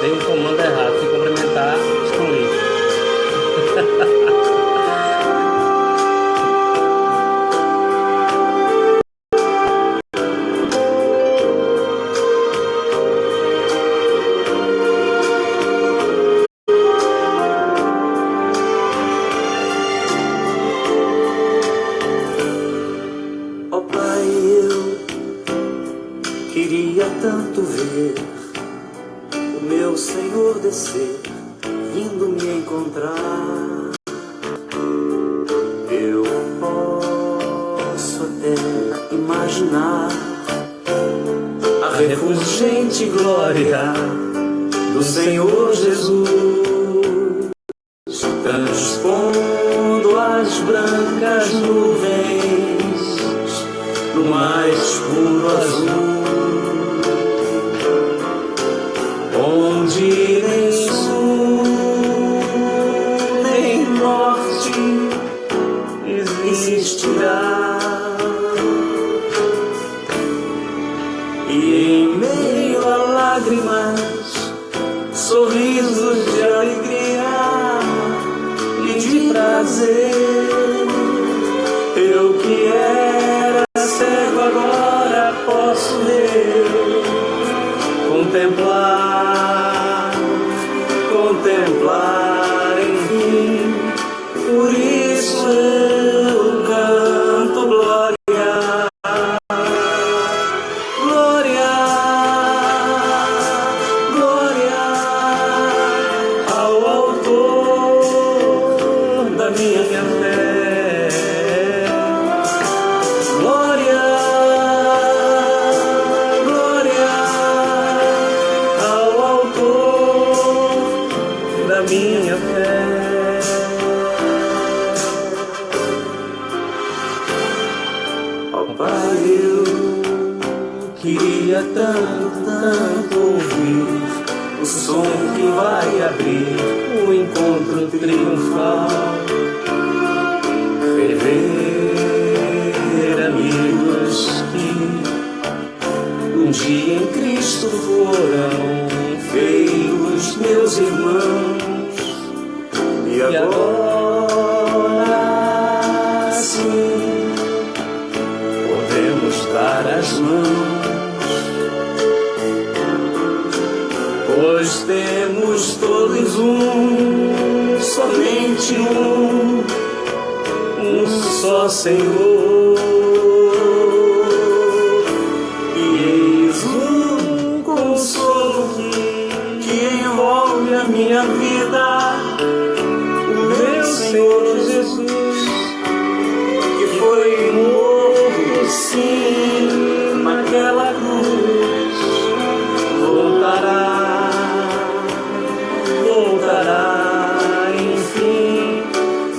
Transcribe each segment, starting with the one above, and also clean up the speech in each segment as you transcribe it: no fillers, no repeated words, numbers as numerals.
Dei um comando errado, fui complementar, excluí. Ó Pai, eu queria tanto ver o meu Senhor descer, vindo me encontrar. Eu posso até imaginar a refulgente glória do Senhor Jesus, transpondo as brancas nuvens no mais puro azul, onde nem sul nem norte existirá. E em meio a lágrimas, sorrisos de alegria e de prazer, eu que era cego agora posso ver, contemplar, enfim. Por isso eu canto glória, glória, glória ao autor da minha fé. Glória, glória ao autor da minha fé. Ó Pai, eu queria tanto, tanto ouvir o som que vai abrir o encontro triunfal, rever amigos que um dia em Cristo foram feitos meus irmãos, e agora sim podemos dar as mãos, pois temos todos somente um só Senhor. E eis o consolo que envolve a minha vida, o meu Senhor Jesus, que foi morto sim naquela cruz, voltará, enfim.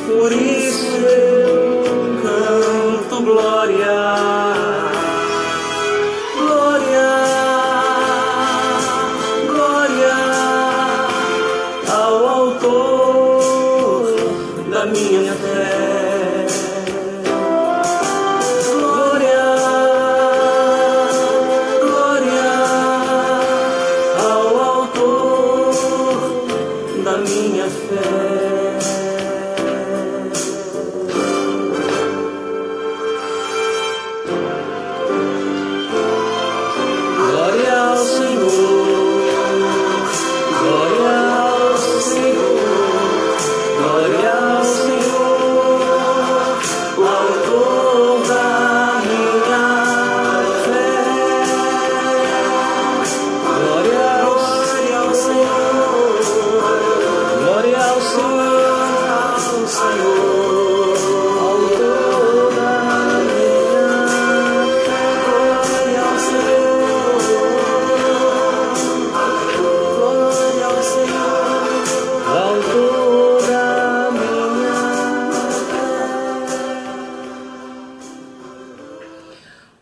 Por isso eu canto glória, glória, glória ao autor da minha fé. Glória, glória ao autor da minha fé. Glória ao Senhor, glória ao Senhor, glória ao Senhor, o autor da minha fé. Glória ao Senhor, glória ao Senhor, autor da minha fé. Glória ao Senhor, glória ao Senhor, autor da minha fé.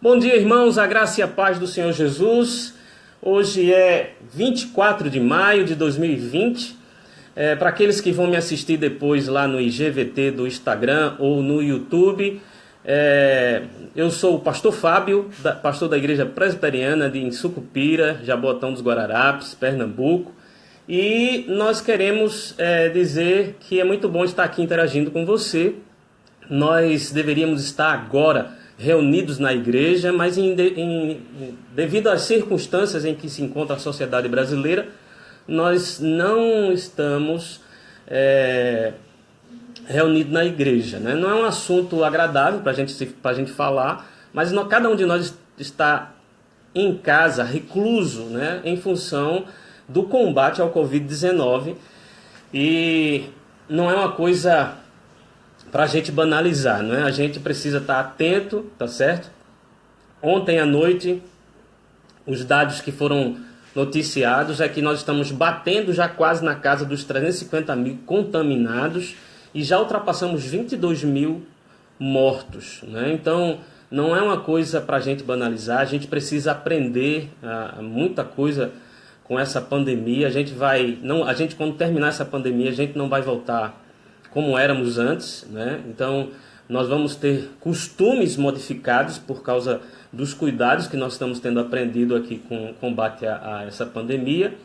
Bom dia, irmãos, a graça e a paz do Senhor Jesus. Hoje é 24 de maio de 2020. Para aqueles que vão me assistir depois lá no IGVT do Instagram ou no YouTube, eu sou o pastor Fábio, pastor da Igreja Presbiteriana de Sucupira, Jaboatão dos Guararapes, Pernambuco. E nós queremos dizer que é muito bom estar aqui interagindo com você. Nós deveríamos estar agora reunidos na igreja, mas devido às circunstâncias em que se encontra a sociedade brasileira, nós não estamos reunidos na igreja, né? Não é um assunto agradável para a gente falar, mas cada um de nós está em casa, recluso, né? Em função do combate ao Covid-19, e não é uma coisa para a gente banalizar, não é? A gente precisa estar atento, tá certo? Ontem à noite, os dados que foram noticiados é que nós estamos batendo já quase na casa dos 350 mil contaminados e já ultrapassamos 22 mil mortos, né? Então, não é uma coisa para a gente banalizar, a gente precisa aprender muita coisa com essa pandemia. A gente quando terminar essa pandemia, a gente não vai voltar como éramos antes, né? Então, nós vamos ter costumes modificados por causa dos cuidados que nós estamos tendo aprendido aqui com o combate a essa pandemia.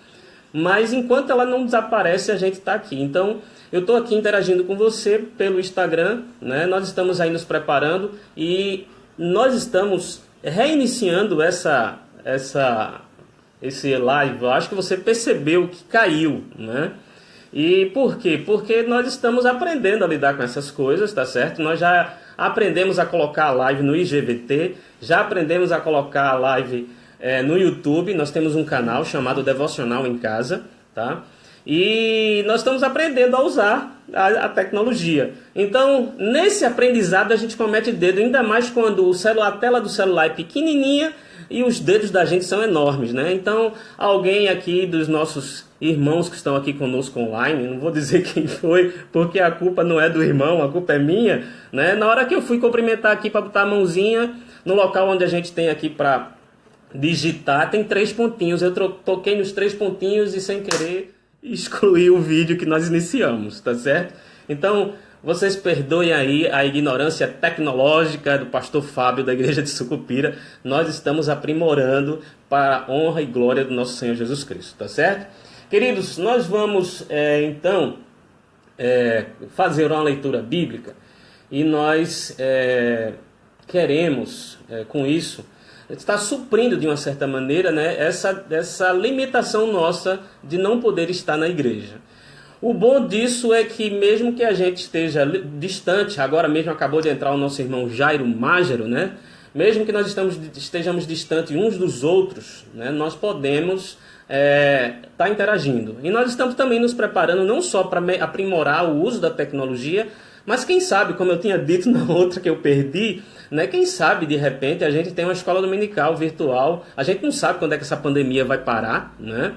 Mas enquanto ela não desaparece, a gente está aqui. Então, eu estou aqui interagindo com você pelo Instagram, né? Nós estamos aí nos preparando e nós estamos reiniciando esse live. Eu acho que você percebeu que caiu, né? E por quê? Porque nós estamos aprendendo a lidar com essas coisas, tá certo? Nós já aprendemos a colocar a live no IGVT, já aprendemos a colocar a live no YouTube. Nós temos um canal chamado Devocional em Casa, tá? E nós estamos aprendendo a usar a tecnologia. Então, nesse aprendizado, a gente comete dedo, ainda mais quando a tela do celular é pequenininha e os dedos da gente são enormes, né? Então, alguém aqui dos nossos irmãos que estão aqui conosco online, não vou dizer quem foi, porque a culpa não é do irmão, a culpa é minha, né? Na hora que eu fui cumprimentar aqui para botar a mãozinha no local onde a gente tem aqui para digitar, tem 3 pontinhos. Eu toquei nos 3 pontinhos e sem querer excluí o vídeo que nós iniciamos, tá certo? Então, vocês perdoem aí a ignorância tecnológica do pastor Fábio da igreja de Sucupira. Nós estamos aprimorando para a honra e glória do nosso Senhor Jesus Cristo, tá certo? Queridos, nós vamos então fazer uma leitura bíblica e nós queremos com isso está suprindo de uma certa maneira, né, essa limitação nossa de não poder estar na igreja. O bom disso é que mesmo que a gente esteja distante, agora mesmo acabou de entrar o nosso irmão Jairo Mágero, né, mesmo que nós estejamos distantes uns dos outros, né, nós podemos estar interagindo. E nós estamos também nos preparando não só para aprimorar o uso da tecnologia, mas quem sabe, como eu tinha dito na outra que eu perdi, né, quem sabe de repente a gente tem uma escola dominical virtual. A gente não sabe quando é que essa pandemia vai parar, né?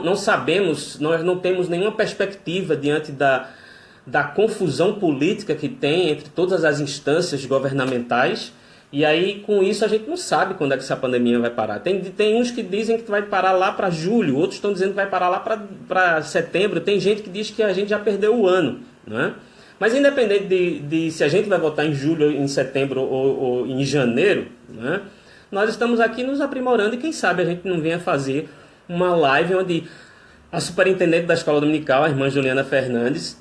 Não sabemos, nós não temos nenhuma perspectiva diante da confusão política que tem entre todas as instâncias governamentais. E aí, com isso, a gente não sabe quando é que essa pandemia vai parar. Tem uns que dizem que vai parar lá para julho, outros estão dizendo que vai parar lá para setembro. Tem gente que diz que a gente já perdeu o ano, né? Mas independente de se a gente vai votar em julho, em setembro ou em janeiro, né, nós estamos aqui nos aprimorando e quem sabe a gente não venha fazer uma live onde a superintendente da escola dominical, a irmã Juliana Fernandes,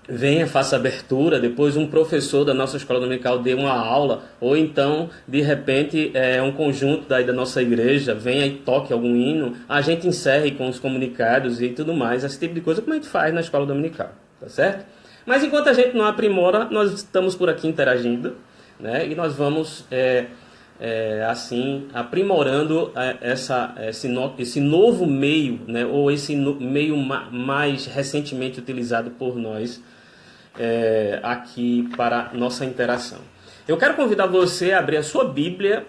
venha, faça abertura, depois um professor da nossa escola dominical dê uma aula, ou então, de repente, um conjunto da nossa igreja venha e toque algum hino, a gente encerre com os comunicados e tudo mais, esse tipo de coisa, como a gente faz na escola dominical, tá certo? Mas enquanto a gente não aprimora, nós estamos por aqui interagindo, né? E nós vamos, assim, aprimorando esse novo meio, né? Ou esse meio mais recentemente utilizado por nós aqui para nossa interação. Eu quero convidar você a abrir a sua Bíblia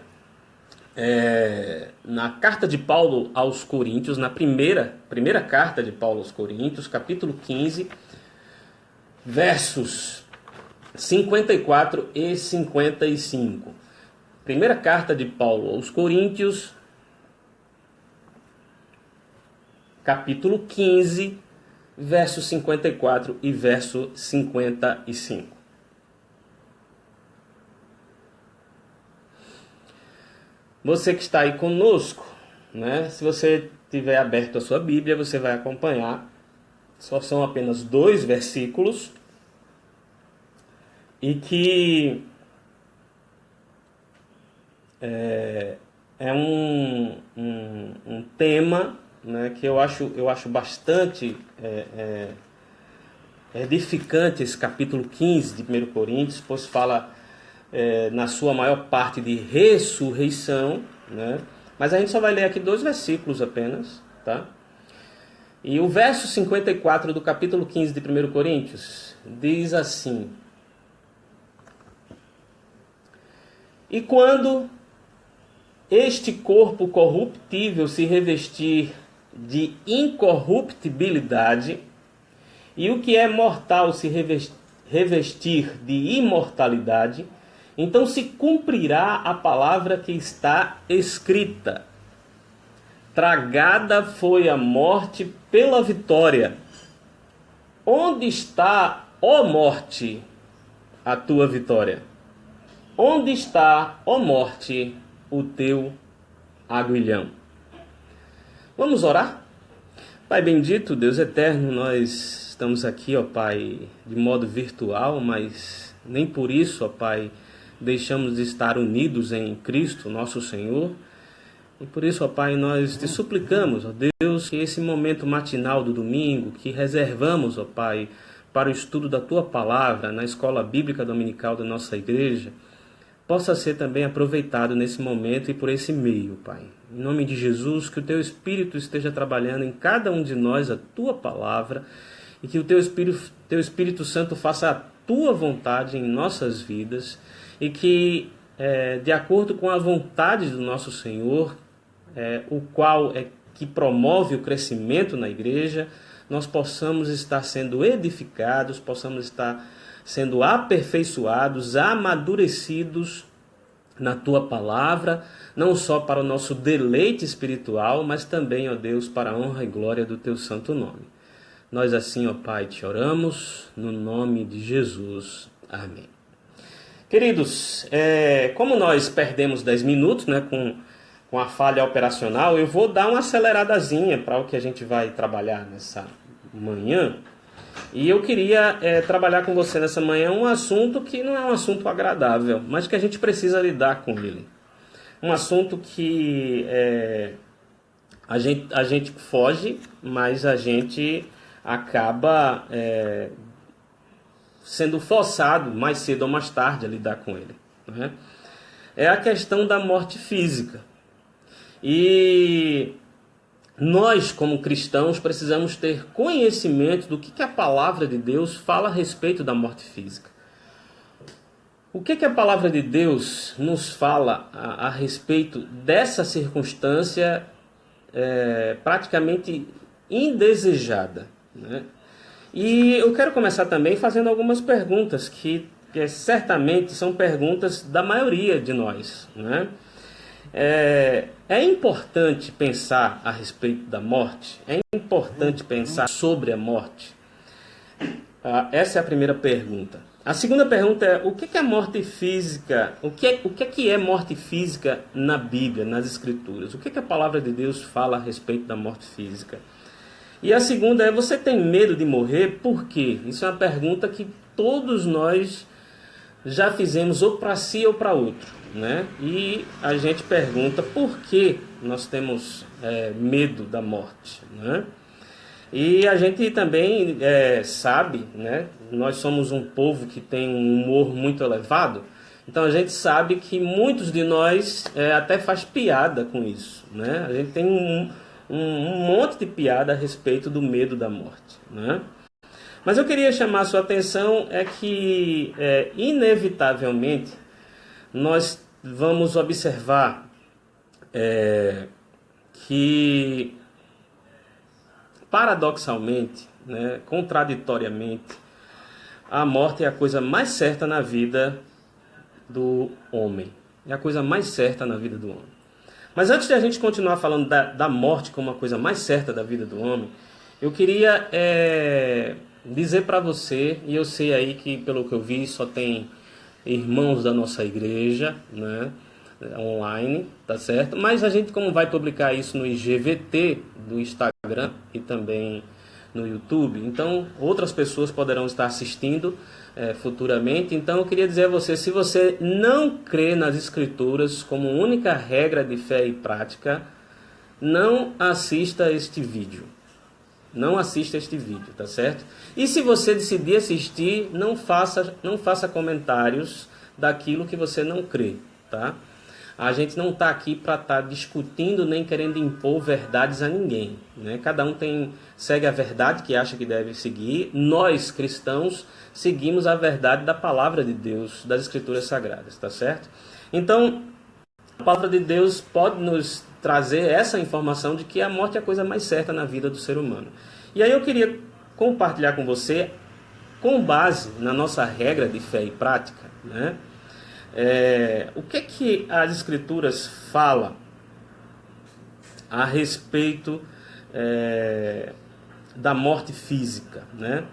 na carta de Paulo aos Coríntios, na primeira carta de Paulo aos Coríntios, capítulo 15, versos 54 e 55. Primeira carta de Paulo aos Coríntios, capítulo 15, verso 54 e verso 55. Você que está aí conosco, né? Se você tiver aberto a sua Bíblia, você vai acompanhar. Só são apenas 2 versículos. E que é um tema, né, que eu acho bastante edificante, esse capítulo 15 de 1 Coríntios, pois fala na sua maior parte de ressurreição, né? Mas a gente só vai ler aqui 2 versículos apenas, tá? E o verso 54 do capítulo 15 de 1 Coríntios diz assim: E quando este corpo corruptível se revestir de incorruptibilidade, e o que é mortal se revestir de imortalidade, então se cumprirá a palavra que está escrita: tragada foi a morte pela vitória. Onde está, ó morte, a tua vitória? Onde está, ó morte, o teu aguilhão? Vamos orar? Pai bendito, Deus eterno, nós estamos aqui, ó Pai, de modo virtual, mas nem por isso, ó Pai, deixamos de estar unidos em Cristo, nosso Senhor. E por isso, ó Pai, nós te suplicamos, ó Deus, que esse momento matinal do domingo, que reservamos, ó Pai, para o estudo da Tua Palavra na Escola Bíblica Dominical da nossa igreja, possa ser também aproveitado nesse momento e por esse meio, Pai. Em nome de Jesus, que o Teu Espírito esteja trabalhando em cada um de nós a Tua Palavra e que o Teu Espírito Santo faça a Tua vontade em nossas vidas e que, de acordo com a vontade do nosso Senhor, o qual é que promove o crescimento na igreja, nós possamos estar sendo edificados, possamos estar sendo aperfeiçoados, amadurecidos na Tua Palavra, não só para o nosso deleite espiritual, mas também, ó Deus, para a honra e glória do Teu santo nome. Nós assim, ó Pai, te oramos, no nome de Jesus. Amém. Queridos, como nós perdemos 10 minutos, né, com a falha operacional, eu vou dar uma aceleradazinha para o que a gente vai trabalhar nessa manhã. E eu queria trabalhar com você nessa manhã um assunto que não é um assunto agradável, mas que a gente precisa lidar com ele. Um assunto que a gente foge, mas a gente acaba sendo forçado mais cedo ou mais tarde a lidar com ele, né? É a questão da morte física. E nós, como cristãos, precisamos ter conhecimento do que a palavra de Deus fala a respeito da morte física. O que a palavra de Deus nos fala a respeito dessa circunstância praticamente indesejada, né? E eu quero começar também fazendo algumas perguntas que certamente são perguntas da maioria de nós, né? É importante pensar a respeito da morte? É importante pensar sobre a morte? Essa é a primeira pergunta. A segunda pergunta é: o que é morte física? O que é morte física na Bíblia, nas Escrituras? O que a palavra de Deus fala a respeito da morte física? E a segunda é: você tem medo de morrer? Por quê? Isso é uma pergunta que todos nós já fizemos ou para si ou para outro, né? E a gente pergunta por que nós temos medo da morte, né? E a gente também sabe, né? Nós somos um povo que tem um humor muito elevado, então a gente sabe que muitos de nós até faz piada com isso, né? A gente tem um monte de piada a respeito do medo da morte, né? Mas eu queria chamar a sua atenção que, inevitavelmente, nós vamos observar que, paradoxalmente, né, contraditoriamente, a morte é a coisa mais certa na vida do homem. É a coisa mais certa na vida do homem. Mas antes de a gente continuar falando da morte como a coisa mais certa da vida do homem, eu queria dizer para você, e eu sei aí que pelo que eu vi só tem irmãos da nossa igreja, né, online, tá certo? Mas a gente, como vai publicar isso no IGVT do Instagram e também no YouTube. Então, outras pessoas poderão estar assistindo futuramente. Então, eu queria dizer a você, se você não crê nas Escrituras como única regra de fé e prática, não assista este vídeo. Não assista este vídeo, tá certo? E se você decidir assistir, não faça comentários daquilo que você não crê, tá? A gente não está aqui para estar discutindo nem querendo impor verdades a ninguém, né? Cada um segue a verdade que acha que deve seguir. Nós, cristãos, seguimos a verdade da palavra de Deus, das Escrituras Sagradas, tá certo? Então, a palavra de Deus pode nos trazer essa informação de que a morte é a coisa mais certa na vida do ser humano. E aí eu queria compartilhar com você, com base na nossa regra de fé e prática, né? O que as Escrituras falam a respeito da morte física, né?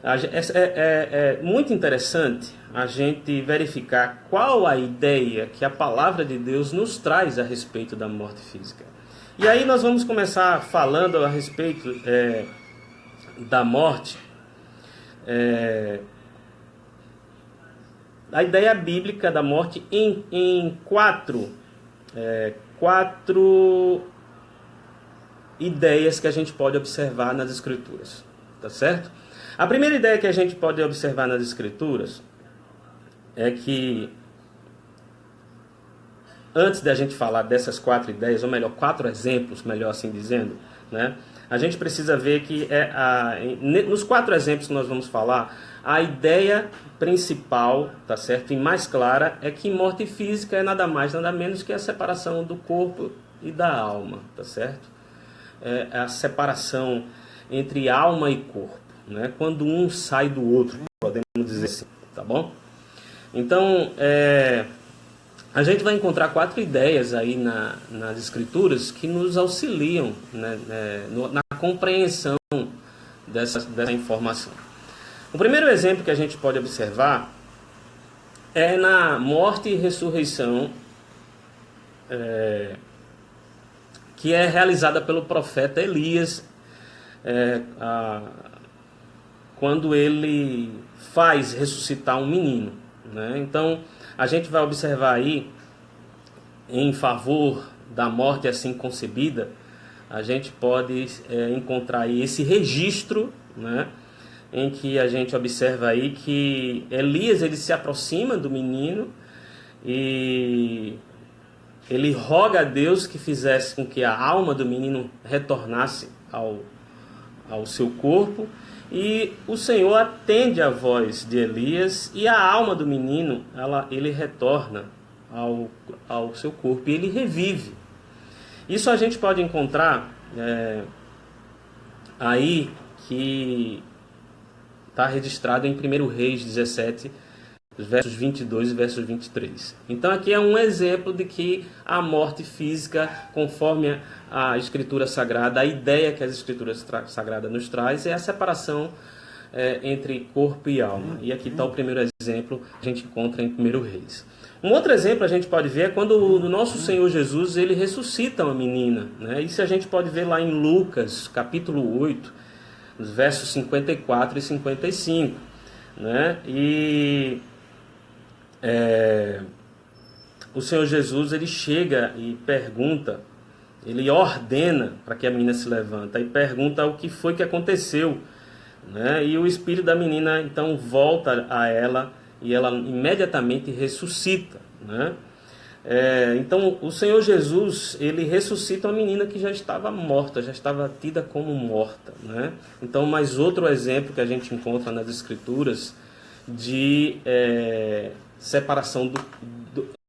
É muito interessante a gente verificar qual a ideia que a palavra de Deus nos traz a respeito da morte física. E aí nós vamos começar falando a respeito da morte, a ideia bíblica da morte em quatro ideias que a gente pode observar nas Escrituras, tá certo? A primeira ideia que a gente pode observar nas Escrituras é que, antes de a gente falar dessas quatro ideias, ou melhor, quatro exemplos, melhor assim dizendo, né, a gente precisa ver que nos quatro exemplos que nós vamos falar, a ideia principal, tá certo, e mais clara, é que morte física é nada mais, nada menos que a separação do corpo e da alma, tá certo? É a separação entre alma e corpo, né? Quando um sai do outro, podemos dizer assim, tá bom? Então, a gente vai encontrar quatro ideias aí nas Escrituras que nos auxiliam, né, na compreensão dessa informação. O primeiro exemplo que a gente pode observar é na morte e ressurreição que é realizada pelo profeta Elias, quando ele faz ressuscitar um menino, né? Então, a gente vai observar aí, em favor da morte assim concebida, a gente pode encontrar aí esse registro, né, em que a gente observa aí que Elias ele se aproxima do menino e ele roga a Deus que fizesse com que a alma do menino retornasse ao seu corpo, e o Senhor atende a voz de Elias e a alma do menino ele retorna ao seu corpo e ele revive. Isso a gente pode encontrar aí, que está registrado em 1 Reis 17, versos 22 e versos 23. Então aqui é um exemplo de que a morte física, conforme a Escritura Sagrada, a ideia que as Escrituras Sagradas nos traz é a separação entre corpo e alma. E aqui está o primeiro exemplo que a gente encontra em 1 Reis. Um outro exemplo a gente pode ver é quando o nosso Senhor Jesus ele ressuscita uma menina, né? Isso a gente pode ver lá em Lucas, capítulo 8, nos versos 54 e 55. Né? E o Senhor Jesus ele chega e pergunta, ele ordena para que a menina se levanta e pergunta o que foi que aconteceu, né? E o espírito da menina então volta a ela e ela imediatamente ressuscita, né? Então o Senhor Jesus ele ressuscita uma menina que já estava morta, já estava tida como morta, né? Então mais outro exemplo que a gente encontra nas Escrituras de separação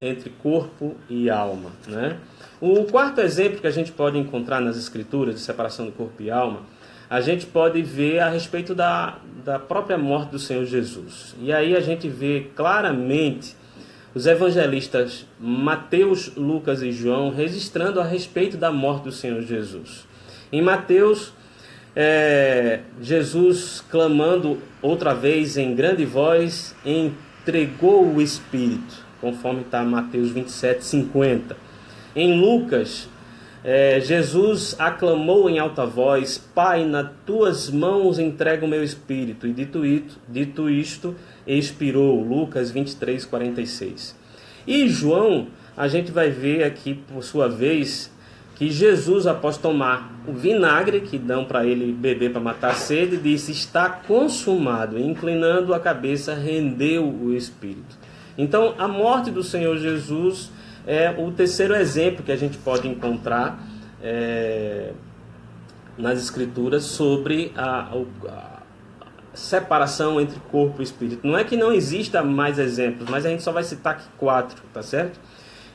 entre corpo e alma, né? O quarto exemplo que a gente pode encontrar nas Escrituras de separação do corpo e alma, a gente pode ver a respeito da própria morte do Senhor Jesus. E aí a gente vê claramente os evangelistas Mateus, Lucas e João registrando a respeito da morte do Senhor Jesus. Em Mateus, Jesus clamando outra vez em grande voz, entregou o Espírito, conforme está Mateus 27, 50. Em Lucas, Jesus aclamou em alta voz: Pai, nas tuas mãos entrego o meu espírito. E dito isto, expirou. Lucas 23, 46. E João, a gente vai ver aqui, por sua vez, que Jesus, após tomar o vinagre que dão para ele beber para matar a sede, disse: está consumado. E, inclinando a cabeça, rendeu o espírito. Então, a morte do Senhor Jesus é o terceiro exemplo que a gente pode encontrar nas Escrituras sobre a separação entre corpo e espírito. Não é que não exista mais exemplos, mas a gente só vai citar aqui 4, tá certo?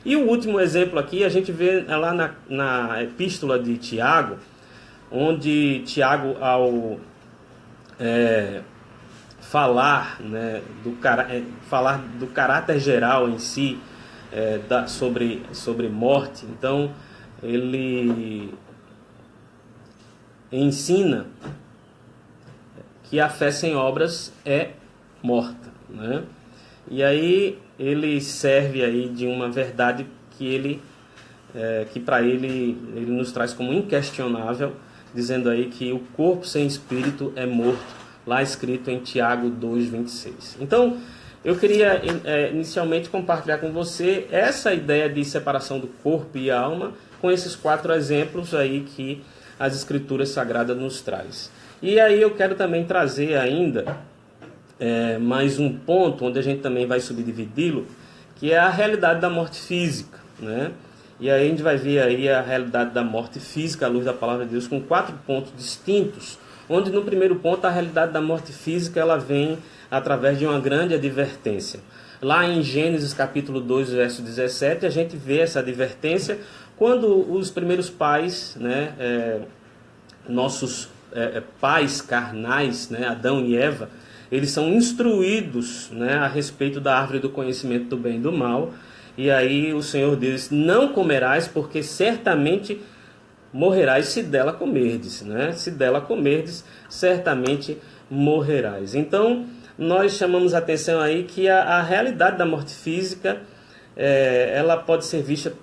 E o último exemplo aqui, a gente vê lá na epístola de Tiago, onde Tiago, ao falar, né, falar do caráter geral em si, sobre morte, então ele ensina que a fé sem obras é morta, né? E aí ele serve aí de uma verdade que para ele nos traz como inquestionável, dizendo aí que o corpo sem espírito é morto, lá escrito em Tiago 2:26. Então, eu queria inicialmente compartilhar com você essa ideia de separação do corpo e alma com esses 4 exemplos aí que as Escrituras Sagradas nos traz. E aí eu quero também trazer ainda mais um ponto onde a gente também vai subdividi-lo, que é a realidade da morte física, né? E aí a gente vai ver aí a realidade da morte física à luz da Palavra de Deus com 4 pontos distintos, onde no primeiro ponto a realidade da morte física ela vem através de uma grande advertência. Lá em Gênesis capítulo 2, verso 17, a gente vê essa advertência quando os primeiros pais, né, nossos pais carnais, né, Adão e Eva, eles são instruídos, né, a respeito da árvore do conhecimento do bem e do mal. E aí o Senhor diz: não comerás, porque certamente morrerás se dela comerdes, né? Se dela comerdes, certamente morrerás. Então, nós chamamos a atenção aí que a realidade da morte física, ela pode ser vista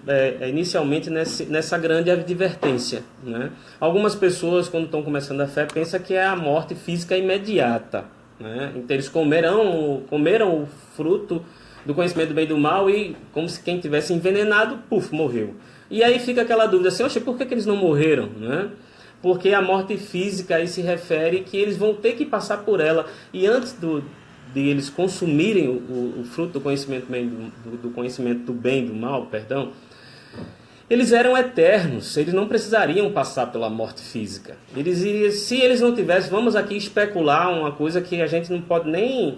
inicialmente nessa grande advertência, né? Algumas pessoas, quando estão começando a fé, pensam que é a morte física imediata, né? Então, eles comeram o fruto do conhecimento do bem e do mal e, como se quem tivesse envenenado, morreu. E aí fica aquela dúvida assim: oxe, por que eles não morreram, né? Porque a morte física aí se refere que eles vão ter que passar por ela. E antes de eles consumirem o fruto do conhecimento do conhecimento do bem e do mal, eles eram eternos, eles não precisariam passar pela morte física. Se eles não tivessem, vamos aqui especular uma coisa que a gente não pode nem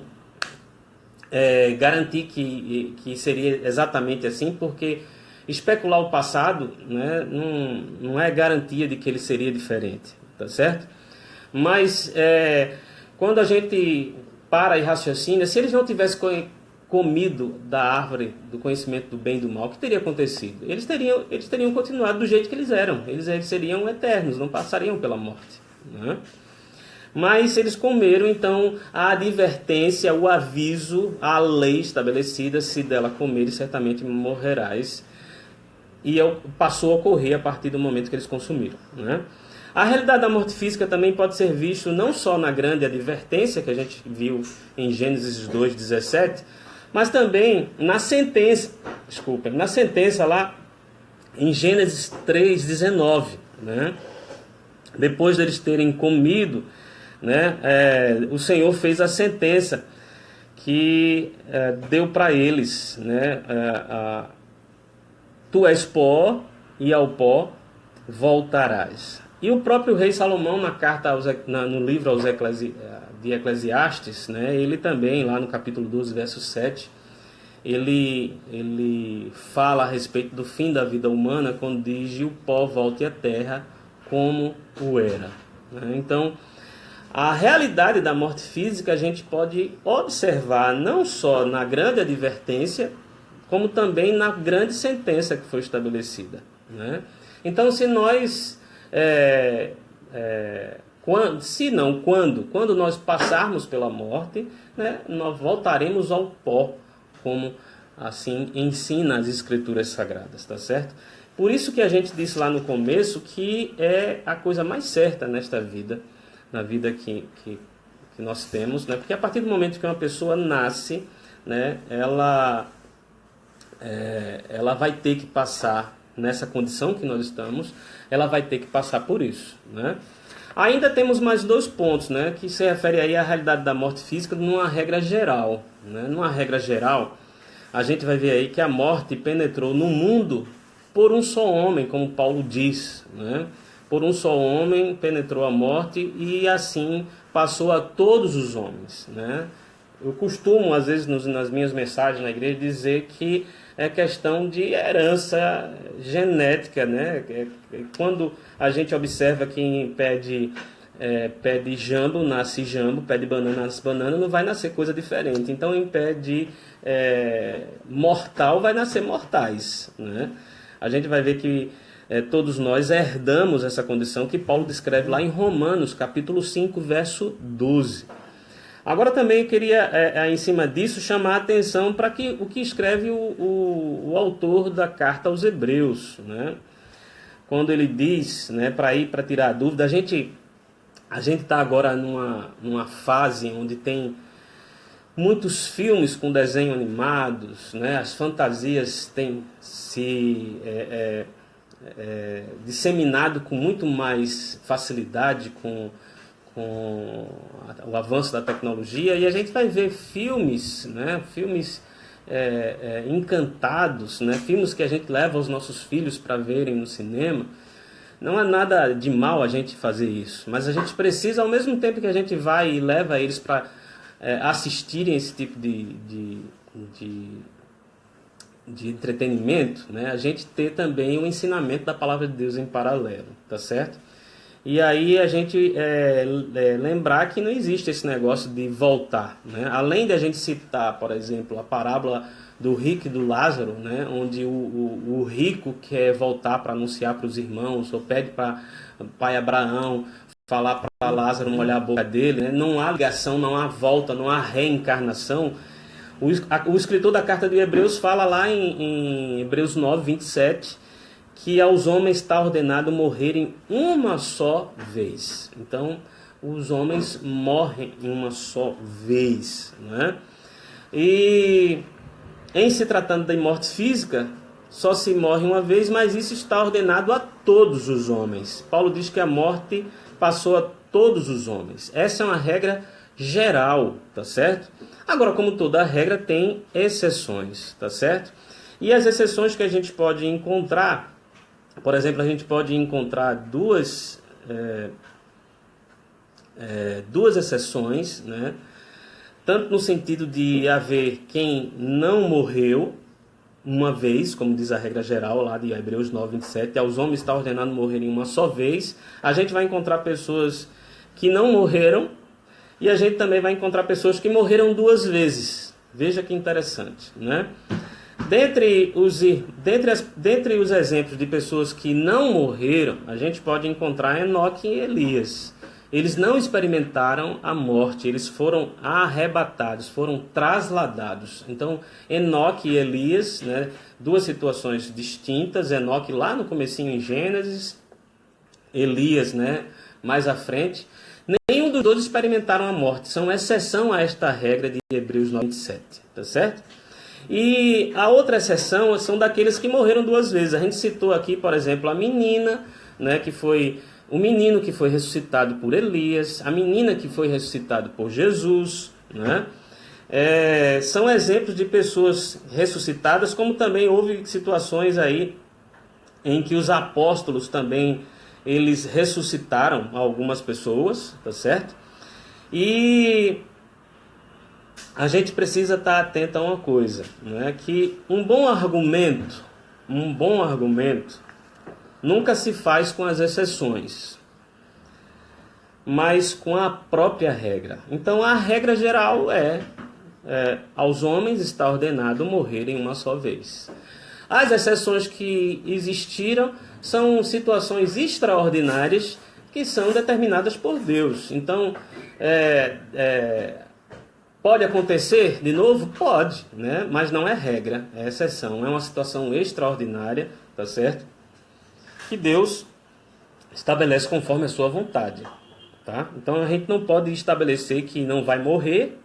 garantir que seria exatamente assim, porque especular o passado, né, não é garantia de que ele seria diferente, tá certo? Mas quando a gente para e raciocina, se eles não tivessem comido da árvore do conhecimento do bem e do mal, o que teria acontecido? Eles teriam continuado do jeito que eles eram, eles seriam eternos, não passariam pela morte, né? Mas eles comeram, então a advertência, o aviso, a lei estabelecida: se dela comeres, certamente morrerás. E passou a ocorrer a partir do momento que eles consumiram, né? A realidade da morte física também pode ser visto não só na grande advertência que a gente viu em Gênesis 2:17, mas também na sentença lá em Gênesis 3:19, né? Depois deles terem comido, né, o Senhor fez a sentença que deu para eles, né, tu és pó e ao pó voltarás. E o próprio rei Salomão, na carta no livro de Eclesiastes, né, ele também, lá no capítulo 12, verso 7, ele fala a respeito do fim da vida humana, quando diz: o pó volte à terra como o era. Então, a realidade da morte física a gente pode observar não só na grande advertência, como também na grande sentença que foi estabelecida, né? Então, se nós, quando nós passarmos pela morte, né, nós voltaremos ao pó, como assim ensina as Escrituras Sagradas, tá certo? Por isso que a gente disse lá no começo que é a coisa mais certa nesta vida, na vida que nós temos, né? Porque a partir do momento que uma pessoa nasce, né, ela vai ter que passar nessa condição que nós estamos, ela vai ter que passar por isso, né? Ainda temos mais dois pontos, né, que se refere aí à realidade da morte física numa regra geral, né? Numa regra geral, a gente vai ver aí que a morte penetrou no mundo por um só homem, como Paulo diz, né? Por um só homem penetrou a morte e assim passou a todos os homens, né? Eu costumo, às vezes, nas minhas mensagens na igreja, dizer que é questão de herança genética, né? Quando a gente observa que em pé de jambo nasce jambo, pé de banana nasce banana, não vai nascer coisa diferente. Então, em pé de mortal, vai nascer mortais, né? A gente vai ver que todos nós herdamos essa condição que Paulo descreve lá em Romanos, capítulo 5, verso 12. Agora também eu queria, em cima disso, chamar a atenção para o que escreve o autor da carta aos Hebreus, né? Quando ele diz, né, para tirar a dúvida, a gente está agora numa fase onde tem muitos filmes com desenho animados, né? As fantasias têm se disseminado com muito mais facilidade com o avanço da tecnologia, e a gente vai ver filmes, né? Filmes encantados, né? Filmes que a gente leva os nossos filhos para verem no cinema. Não há nada de mal a gente fazer isso, mas a gente precisa, ao mesmo tempo que a gente vai e leva eles para assistirem esse tipo de entretenimento, né? A gente ter também o ensinamento da palavra de Deus em paralelo, tá certo? E aí a gente lembrar que não existe esse negócio de voltar, né? Além de a gente citar, por exemplo, a parábola do rico e do Lázaro, né? Onde o rico quer voltar para anunciar para os irmãos, ou pede para o pai Abraão falar para Lázaro molhar a boca dele, né? Não há ligação, não há volta, não há reencarnação. O escritor da carta de Hebreus fala lá em Hebreus 9, 27, que aos homens está ordenado morrerem uma só vez. Então, os homens morrem uma só vez, né? E em se tratando de morte física, só se morre uma vez, mas isso está ordenado a todos os homens. Paulo diz que a morte passou a todos os homens. Essa é uma regra geral, tá certo? Agora, como toda regra, tem exceções, tá certo? E as exceções que a gente pode encontrar, por exemplo, a gente pode encontrar duas exceções, né? Tanto no sentido de haver quem não morreu uma vez, como diz a regra geral lá de Hebreus 9, 27, aos homens está ordenado morrerem uma só vez. A gente vai encontrar pessoas que não morreram, e a gente também vai encontrar pessoas que morreram duas vezes. Veja que interessante, né? Dentre os exemplos de pessoas que não morreram, a gente pode encontrar Enoque e Elias. Eles não experimentaram a morte, eles foram arrebatados, foram trasladados. Então, Enoque e Elias, né, duas situações distintas. Enoque lá no comecinho em Gênesis, Elias, né, mais à frente. Nenhum dos dois experimentaram a morte, são exceção a esta regra de Hebreus 9, 27, tá certo? E a outra exceção são daqueles que morreram duas vezes. A gente citou aqui, por exemplo, a menina, né, que foi o menino que foi ressuscitado por Elias, a menina que foi ressuscitada por Jesus, né? São exemplos de pessoas ressuscitadas, como também houve situações aí em que os apóstolos também eles ressuscitaram algumas pessoas, tá certo? E a gente precisa estar atento a uma coisa, né? Que um bom argumento nunca se faz com as exceções, mas com a própria regra. Então a regra geral aos homens está ordenado morrerem uma só vez. As exceções que existiram são situações extraordinárias que são determinadas por Deus. Então, pode acontecer de novo? Pode, né? Mas não é regra, é exceção. É uma situação extraordinária, tá certo? que Deus estabelece conforme a sua vontade. Tá? Então a gente não pode estabelecer que não vai morrer,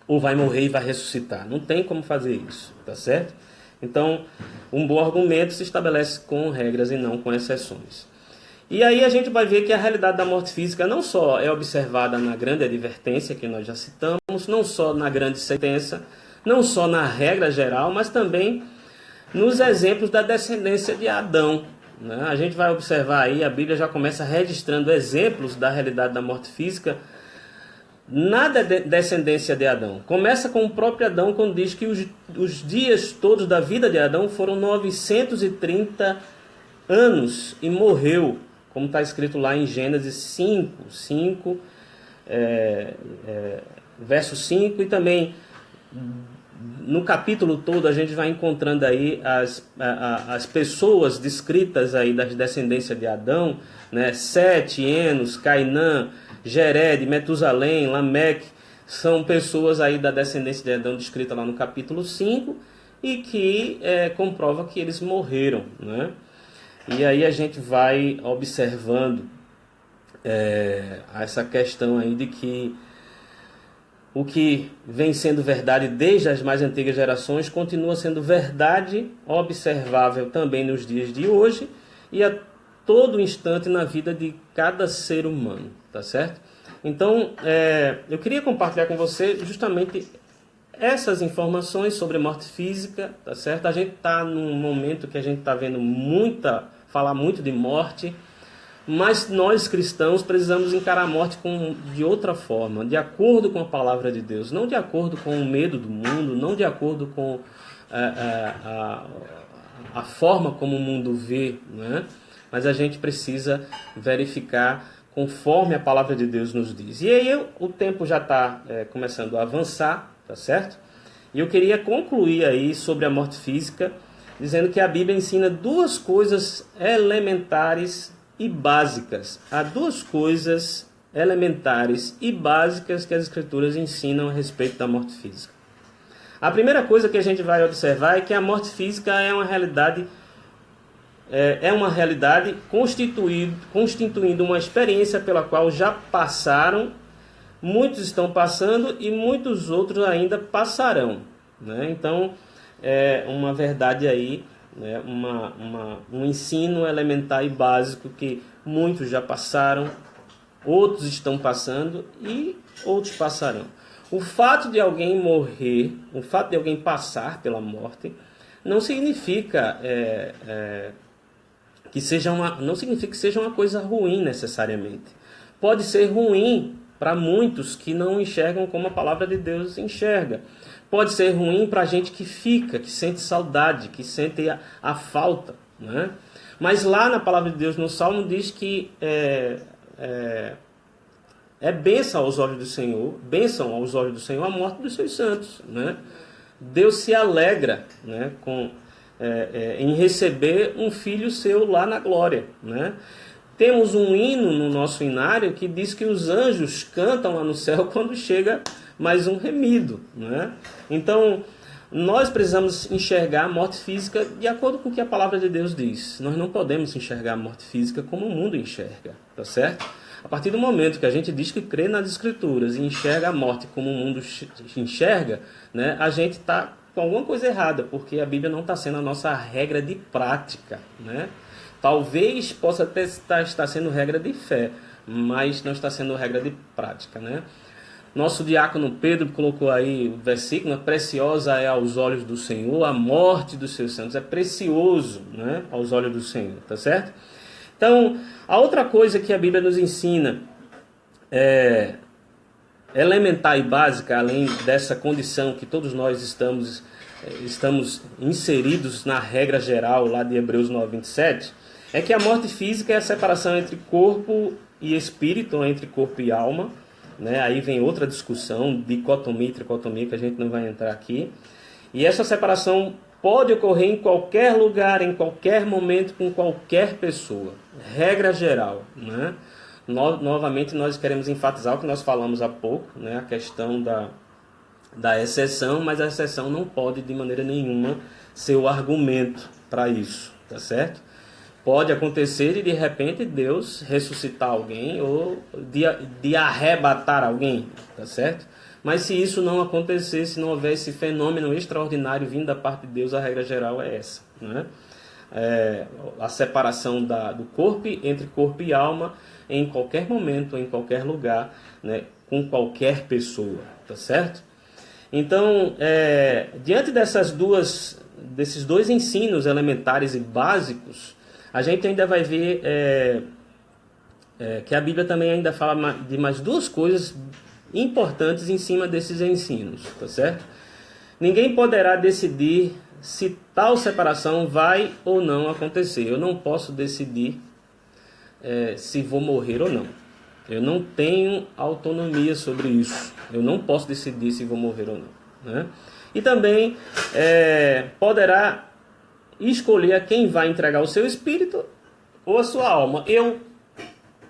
ou vai morrer e vai ressuscitar. Não tem como fazer isso, tá certo? Então, um bom argumento se estabelece com regras e não com exceções. E aí a gente vai ver que a realidade da morte física não só é observada na grande advertência, que nós já citamos, não só na grande sentença, não só na regra geral, mas também nos exemplos da descendência de Adão. Né? A gente vai observar aí, a Bíblia já começa registrando exemplos da realidade da morte física na descendência de Adão. Começa com o próprio Adão, quando diz que os dias todos da vida de Adão foram 930 anos e morreu, como está escrito lá em Gênesis 5, verso 5, e também no capítulo todo a gente vai encontrando aí as pessoas descritas aí das descendências de Adão, né? Sete, Enos, Cainã, Jered, Metusalém, Lameque, são pessoas aí da descendência de Adão descrita lá no capítulo 5 e que comprova que eles morreram, né? E aí a gente vai observando essa questão aí de que o que vem sendo verdade desde as mais antigas gerações continua sendo verdade observável também nos dias de hoje e a todo instante na vida de cada ser humano, tá certo? Então, eu queria compartilhar com você justamente essas informações sobre morte física, tá certo? A gente está num momento que a gente está vendo falar muito de morte, mas nós cristãos precisamos encarar a morte de outra forma, de acordo com a palavra de Deus, não de acordo com o medo do mundo, não de acordo com a forma como o mundo vê, né? Mas a gente precisa verificar conforme a palavra de Deus nos diz. E aí o tempo já está começando a avançar, tá certo? E eu queria concluir aí sobre a morte física, dizendo que a Bíblia ensina duas coisas elementares e básicas. Há duas coisas elementares e básicas que as Escrituras ensinam a respeito da morte física. A primeira coisa que a gente vai observar é que a morte física é uma realidade constituindo uma experiência pela qual já passaram, muitos estão passando e muitos outros ainda passarão, né? Então, é uma verdade aí, né? Um ensino elementar e básico que muitos já passaram, outros estão passando e outros passarão. O fato de alguém morrer, o fato de alguém passar pela morte, não significa que seja uma coisa ruim necessariamente. Pode ser ruim para muitos que não enxergam como a palavra de Deus enxerga. Pode ser ruim para a gente que fica, que sente saudade, que sente a falta, né? Mas lá na palavra de Deus, no Salmo, diz que é bênção aos olhos do Senhor a morte dos seus santos, né? Deus se alegra, né, em receber um filho seu lá na glória, né? Temos um hino no nosso inário que diz que os anjos cantam lá no céu quando chega mais um remido, né? Então, nós precisamos enxergar a morte física de acordo com o que a palavra de Deus diz. Nós não podemos enxergar a morte física como o mundo enxerga, tá certo? A partir do momento que a gente diz que crê nas Escrituras e enxerga a morte como o mundo enxerga, né, a gente está com alguma coisa errada, porque a Bíblia não está sendo a nossa regra de prática, né? Talvez possa até estar sendo regra de fé, mas não está sendo regra de prática, né? Nosso diácono Pedro colocou aí o versículo: preciosa é aos olhos do Senhor a morte dos seus santos. É precioso, né, aos olhos do Senhor, tá certo? Então, a outra coisa que a Bíblia nos ensina elementar e básica, além dessa condição que todos nós estamos inseridos na regra geral lá de Hebreus 9:27, é que a morte física é a separação entre corpo e espírito, ou entre corpo e alma, né? Aí vem outra discussão, dicotomia e tricotomia, que a gente não vai entrar aqui. E essa separação pode ocorrer em qualquer lugar, em qualquer momento, com qualquer pessoa. Regra geral, né? Novamente, nós queremos enfatizar o que nós falamos há pouco, né? A questão da exceção, mas a exceção não pode, de maneira nenhuma, ser o argumento para isso, tá certo? Pode acontecer de repente Deus ressuscitar alguém ou de arrebatar alguém, tá certo? Mas se isso não acontecer, se não houver esse fenômeno extraordinário vindo da parte de Deus, a regra geral é essa, né? A separação do corpo, entre corpo e alma, em qualquer momento, em qualquer lugar, né? Com qualquer pessoa, tá certo? Então, diante desses dois ensinos elementares e básicos, a gente ainda vai ver que a Bíblia também ainda fala de mais duas coisas importantes em cima desses ensinos, tá certo? Ninguém poderá decidir se tal separação vai ou não acontecer. Eu não posso decidir se vou morrer ou não. Eu não tenho autonomia sobre isso. Eu não posso decidir se vou morrer ou não, né? E também poderá escolher a quem vai entregar o seu espírito ou a sua alma. Eu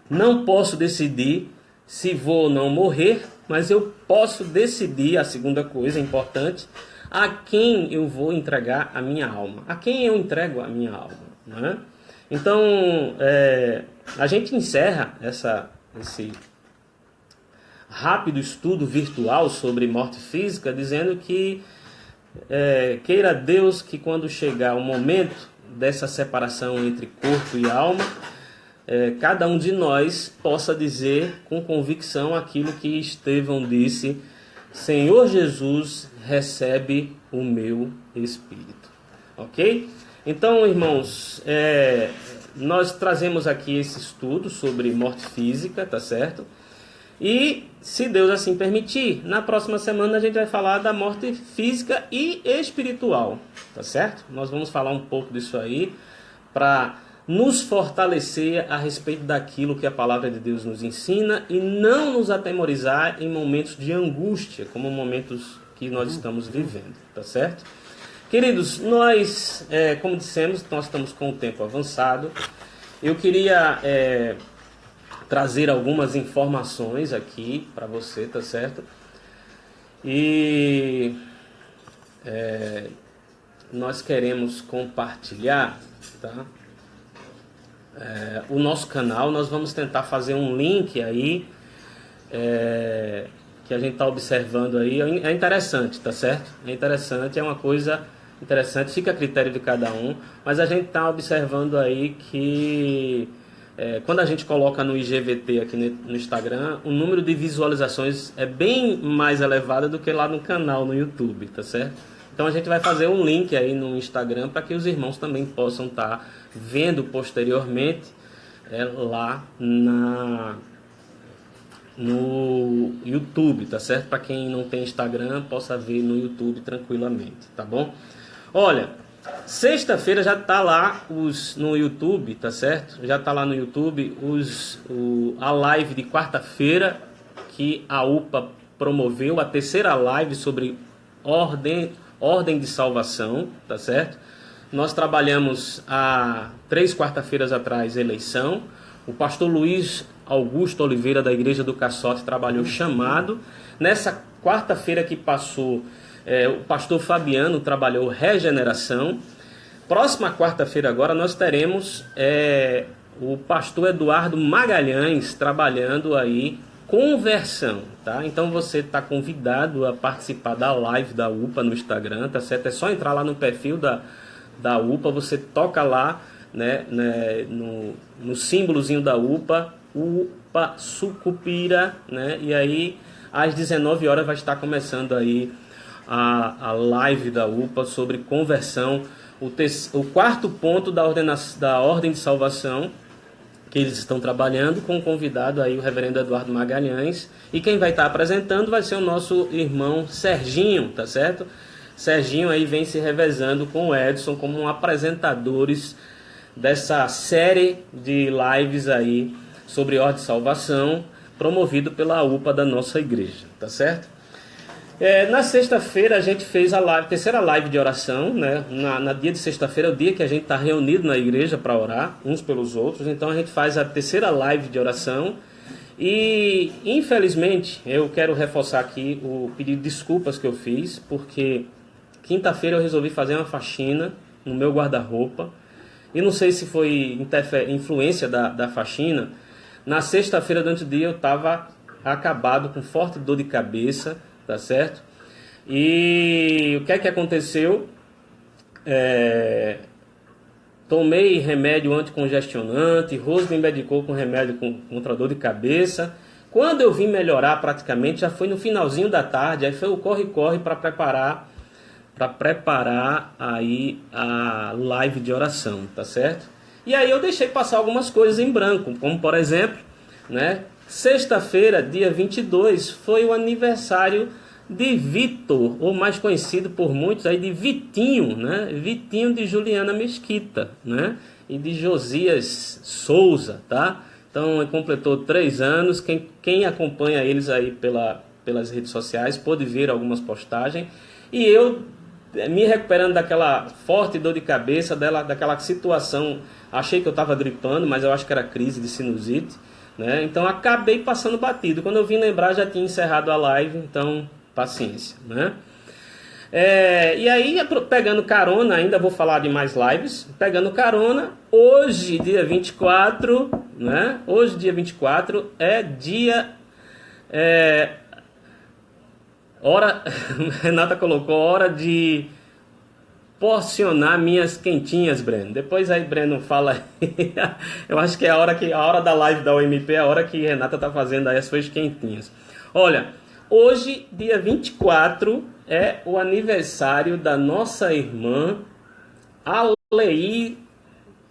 não posso decidir se vou ou não morrer, mas eu posso decidir, a segunda coisa importante, a quem eu vou entregar a minha alma. A quem eu entrego a minha alma, né? Então, a gente encerra esse rápido estudo virtual sobre morte física dizendo que queira Deus que quando chegar o momento dessa separação entre corpo e alma, cada um de nós possa dizer com convicção aquilo que Estevão disse: Senhor Jesus, recebe o meu espírito. Ok? Então, irmãos, nós trazemos aqui esse estudo sobre morte física, tá certo? E, se Deus assim permitir, na próxima semana a gente vai falar da morte física e espiritual, tá certo? Nós vamos falar um pouco disso aí para nos fortalecer a respeito daquilo que a palavra de Deus nos ensina e não nos atemorizar em momentos de angústia, como momentos que nós estamos vivendo, tá certo? Queridos, nós, como dissemos, nós estamos com o tempo avançado. Eu queria trazer algumas informações aqui para você, tá certo? E nós queremos compartilhar, tá? O nosso canal. Nós vamos tentar fazer um link aí que a gente está observando aí. É interessante, tá certo? É interessante, é uma coisa interessante, fica a critério de cada um, mas a gente está observando aí que quando a gente coloca no IGVT aqui no Instagram, o número de visualizações é bem mais elevado do que lá no canal no YouTube, tá certo? Então a gente vai fazer um link aí no Instagram para que os irmãos também possam estar vendo posteriormente lá no YouTube, tá certo? Para quem não tem Instagram, possa ver no YouTube tranquilamente, tá bom? Olha, sexta-feira já tá lá no YouTube, tá certo? Já tá lá no YouTube a live de quarta-feira que a UPA promoveu, a terceira live sobre ordem de salvação, tá certo? Nós trabalhamos há 3 quarta-feiras atrás eleição. O pastor Luiz Augusto Oliveira da Igreja do Caçote trabalhou chamado. Nessa quarta-feira que passou, o pastor Fabiano trabalhou regeneração. Próxima quarta-feira agora nós teremos o pastor Eduardo Magalhães trabalhando aí conversão, tá? Então você está convidado a participar da live da UPA no Instagram, tá certo? É só entrar lá no perfil da UPA, você toca lá, né, no símbolozinho da UPA Sucupira, né? E aí às 19 horas vai estar começando aí a live da UPA sobre conversão, o quarto ponto da ordem de salvação que eles estão trabalhando, com o convidado aí, o reverendo Eduardo Magalhães, e quem vai estar apresentando vai ser o nosso irmão Serginho, tá certo? Serginho aí vem se revezando com o Edson como apresentadores dessa série de lives aí sobre ordem de salvação, promovido pela UPA da nossa igreja, tá certo? Na sexta-feira a gente fez terceira live de oração, né? Na dia de sexta-feira é o dia que a gente está reunido na igreja para orar uns pelos outros. Então a gente faz a terceira live de oração. E infelizmente eu quero reforçar aqui o pedido de desculpas que eu fiz, porque quinta-feira eu resolvi fazer uma faxina no meu guarda-roupa e não sei se foi influência da faxina, na sexta-feira durante o dia eu estava acabado, com forte dor de cabeça, tá certo? E o que é que aconteceu? Tomei remédio anticongestionante, Rose me medicou com remédio contra dor de cabeça. Quando eu vim melhorar praticamente, já foi no finalzinho da tarde, aí foi o corre-corre para preparar aí a live de oração, tá certo? E aí eu deixei passar algumas coisas em branco, como por exemplo, né, sexta-feira, dia 22, foi o aniversário de Vitor, ou mais conhecido por muitos aí de Vitinho, né? Vitinho de Juliana Mesquita, né? E de Josias Souza, tá? Então ele completou 3 anos. Quem acompanha eles aí pelas redes sociais pôde ver algumas postagens. E eu me recuperando daquela forte dor de cabeça, daquela situação, achei que eu estava gripando, mas eu acho que era crise de sinusite, né? Então acabei passando batido. Quando eu vim lembrar já tinha encerrado a live, então paciência, né? E aí, pegando carona, ainda vou falar de mais lives. Pegando carona, hoje, dia 24, né? Hoje, dia 24, é dia... hora... Renata colocou hora de porcionar minhas quentinhas, Breno. Depois aí, Breno, fala aí. Eu acho que é a hora da live da OMP, é a hora que Renata tá fazendo aí as suas quentinhas. Olha... Hoje, dia 24, é o aniversário da nossa irmã Aleí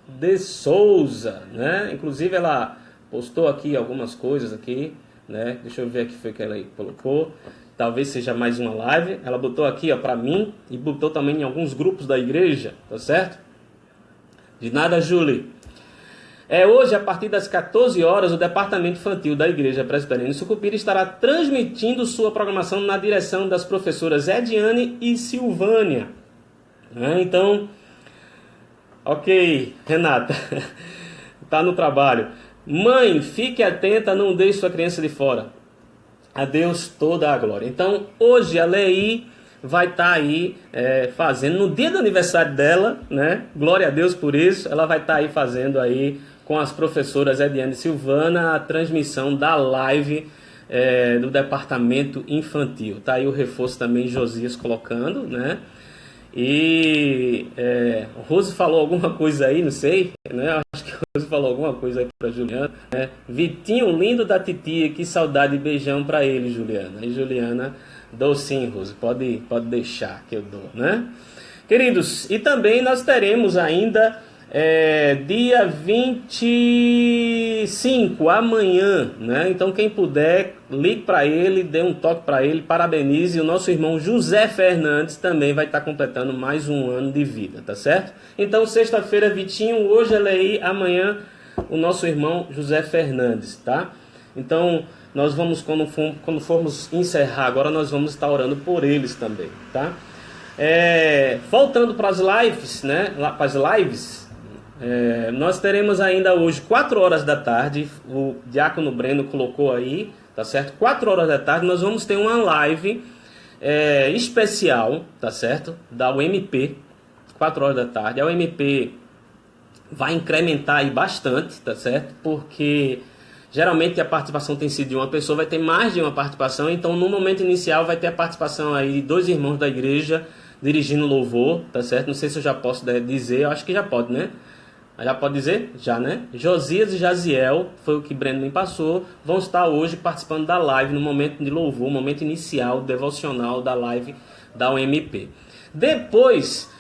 de Souza, né? Inclusive ela postou aqui algumas coisas aqui, né? Deixa eu ver aqui foi que ela colocou. Talvez seja mais uma live. Ela botou aqui, ó, para mim e botou também em alguns grupos da igreja, tá certo? De nada, Julie. Hoje, a partir das 14 horas, o Departamento Infantil da Igreja Presbiteriana de Sucupira estará transmitindo sua programação na direção das professoras Ediane e Silvânia. Então, ok, Renata, tá no trabalho. Mãe, fique atenta, não deixe sua criança de fora. A Deus toda a glória. Então, hoje a Lei vai estar aí fazendo, no dia do aniversário dela, né? Glória a Deus por isso, ela vai estar aí fazendo aí com as professoras Ediane e Silvana a transmissão da live do departamento infantil. Tá aí o reforço também, Josias colocando, né? E o Rose falou alguma coisa aí, não sei, né? Acho que o Rose falou alguma coisa aí para Juliana, né? Vitinho lindo da titia, que saudade, beijão para ele, Juliana. E Juliana, dou sim, Rose, pode deixar que eu dou, né? Queridos, e também nós teremos ainda dia 25, amanhã, né? Então quem puder, ligue para ele, dê um toque para ele, parabenize. E o nosso irmão José Fernandes também vai estar completando mais um ano de vida, tá certo? Então sexta-feira Vitinho, hoje Lei, amanhã o nosso irmão José Fernandes, tá? Então nós vamos, quando formos encerrar agora, nós vamos estar orando por eles também, tá? Voltando para as lives, né? Para as lives, nós teremos ainda hoje 4 horas da tarde, o Diácono Breno colocou aí, tá certo? 4 horas da tarde nós vamos ter uma live especial, tá certo? Da UMP, 4 horas da tarde. A UMP vai incrementar aí bastante, tá certo? Porque geralmente a participação tem sido de uma pessoa, vai ter mais de uma participação, então no momento inicial vai ter a participação aí de 2 irmãos da igreja dirigindo louvor, tá certo? Não sei se eu já posso dizer, eu acho que já pode, né? Já pode dizer? Já, né? Josias e Jaziel, foi o que Breno me passou, vão estar hoje participando da live no momento de louvor, momento inicial, devocional da live da UMP. Depois,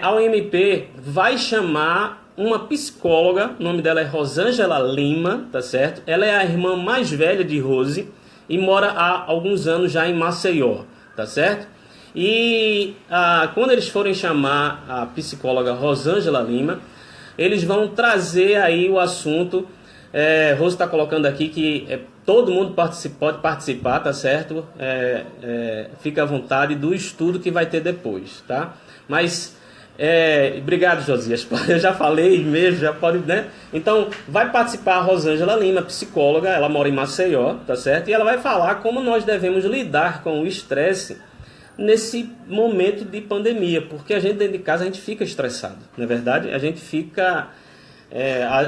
a UMP vai chamar uma psicóloga, o nome dela é Rosângela Lima, tá certo? Ela é a irmã mais velha de Rose e mora há alguns anos já em Maceió, tá certo? E quando eles forem chamar a psicóloga Rosângela Lima, eles vão trazer aí o assunto. Rose está colocando aqui que todo mundo pode participar, tá certo? Fica à vontade do estudo que vai ter depois, tá? Mas, obrigado, Josias. Eu já falei mesmo, já pode, né? Então, vai participar a Rosângela Lima, psicóloga, ela mora em Maceió, tá certo? E ela vai falar como nós devemos lidar com o estresse nesse momento de pandemia, porque a gente dentro de casa a gente fica estressado, não é verdade? A gente fica...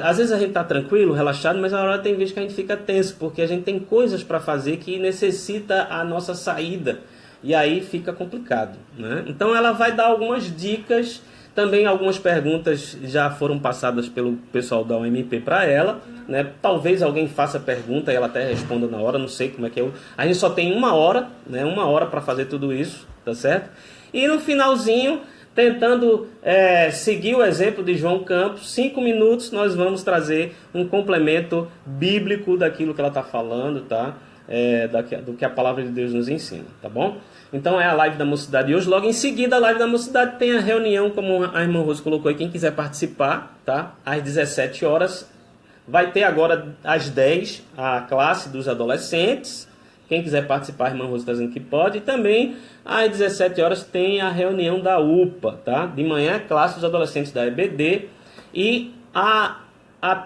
às vezes a gente está tranquilo, relaxado, mas na hora tem vezes que a gente fica tenso, porque a gente tem coisas para fazer que necessita a nossa saída, e aí fica complicado, né? Então ela vai dar algumas dicas, também algumas perguntas já foram passadas pelo pessoal da UMP para ela, né? Talvez alguém faça pergunta e ela até responda na hora, não sei como é que é. A gente só tem uma hora, né? Uma hora para fazer tudo isso, tá certo? E no finalzinho, tentando seguir o exemplo de João Campos, 5 minutos nós vamos trazer um complemento bíblico daquilo que ela está falando, tá? Do que a palavra de Deus nos ensina, tá bom? Então é a live da mocidade de hoje. Logo em seguida, a live da mocidade tem a reunião, como a irmã Rose colocou aí, quem quiser participar, tá? Às 17 horas. Vai ter agora às 10 a classe dos adolescentes. Quem quiser participar, a irmã Rose está dizendo que pode. E também às 17 horas tem a reunião da UPA, tá? De manhã a classe dos adolescentes da EBD. E à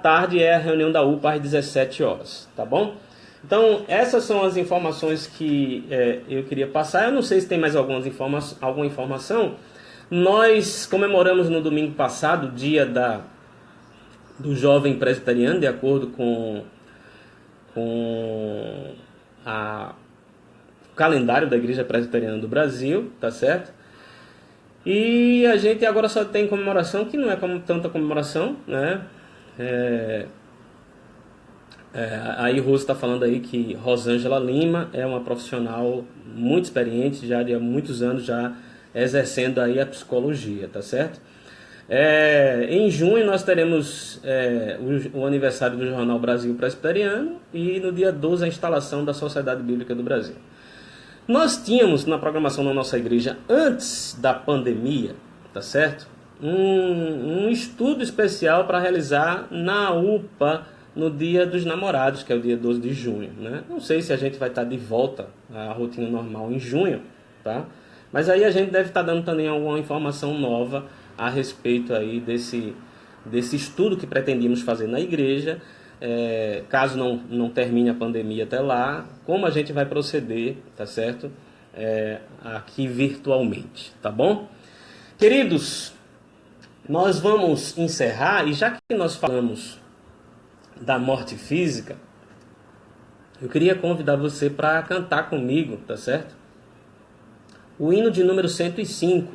tarde é a reunião da UPA às 17 horas, tá bom? Então, essas são as informações que eu queria passar. Eu não sei se tem mais alguma informação. Nós comemoramos no domingo passado o dia do jovem presbiteriano, de acordo com o calendário da Igreja Presbiteriana do Brasil, tá certo? E a gente agora só tem comemoração, que não é como tanta comemoração, né? Aí Rose está falando aí que Rosângela Lima é uma profissional muito experiente, já de há muitos anos já exercendo aí a psicologia, tá certo? Em junho nós teremos o aniversário do Jornal Brasil Presbiteriano e no dia 12 a instalação da Sociedade Bíblica do Brasil. Nós tínhamos na programação da nossa igreja, antes da pandemia, tá certo? Um estudo especial para realizar na UPA no dia dos namorados, que é o dia 12 de junho, né? Não sei se a gente vai estar de volta à rotina normal em junho, tá? Mas aí a gente deve estar dando também alguma informação nova a respeito aí desse estudo que pretendíamos fazer na igreja, caso não termine a pandemia até lá, como a gente vai proceder, tá certo? Aqui virtualmente, tá bom? Queridos, nós vamos encerrar, e já que nós falamos da morte física, eu queria convidar você para cantar comigo, tá certo? O hino de número 105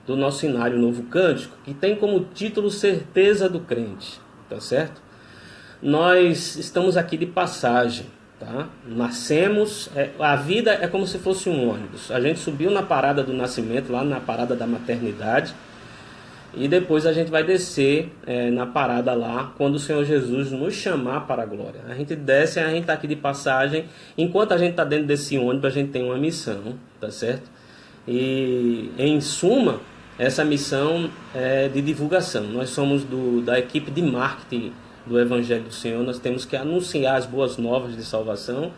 do nosso Inário Novo Cântico, que tem como título Certeza do Crente, tá certo? Nós estamos aqui de passagem, tá? Nascemos, a vida é como se fosse um ônibus. A gente subiu na parada do nascimento, lá na parada da maternidade, e depois a gente vai descer na parada lá, quando o Senhor Jesus nos chamar para a glória. A gente desce, a gente está aqui de passagem. Enquanto a gente está dentro desse ônibus, a gente tem uma missão, tá certo? E, em suma, essa missão é de divulgação. Nós somos da equipe de marketing do Evangelho do Senhor. Nós temos que anunciar as boas novas de salvação.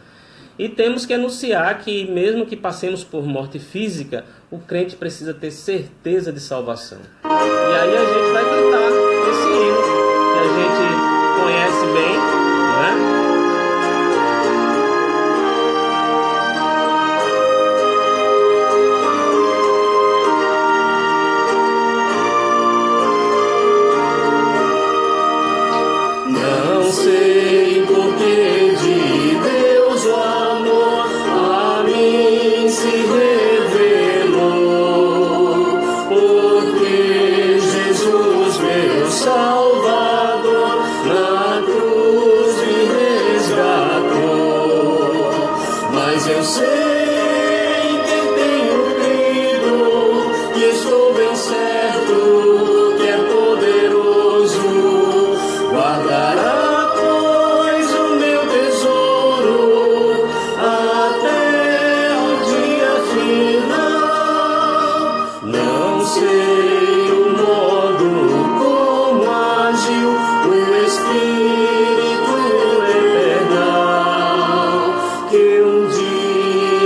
E temos que anunciar que, mesmo que passemos por morte física, o crente precisa ter certeza de salvação. E aí a gente vai cantar esse hino que a gente conhece bem, né? Não sei porquê de Deus o amor a mim se revelou, porque Jesus, meu Salvador, na cruz me resgatou. Mas eu sei que tenho crido e estou bem certo que é poderoso. Guardará, pois, o meu tesouro até o dia final. Não sei o modo como agiu o Espírito eternal, que um dia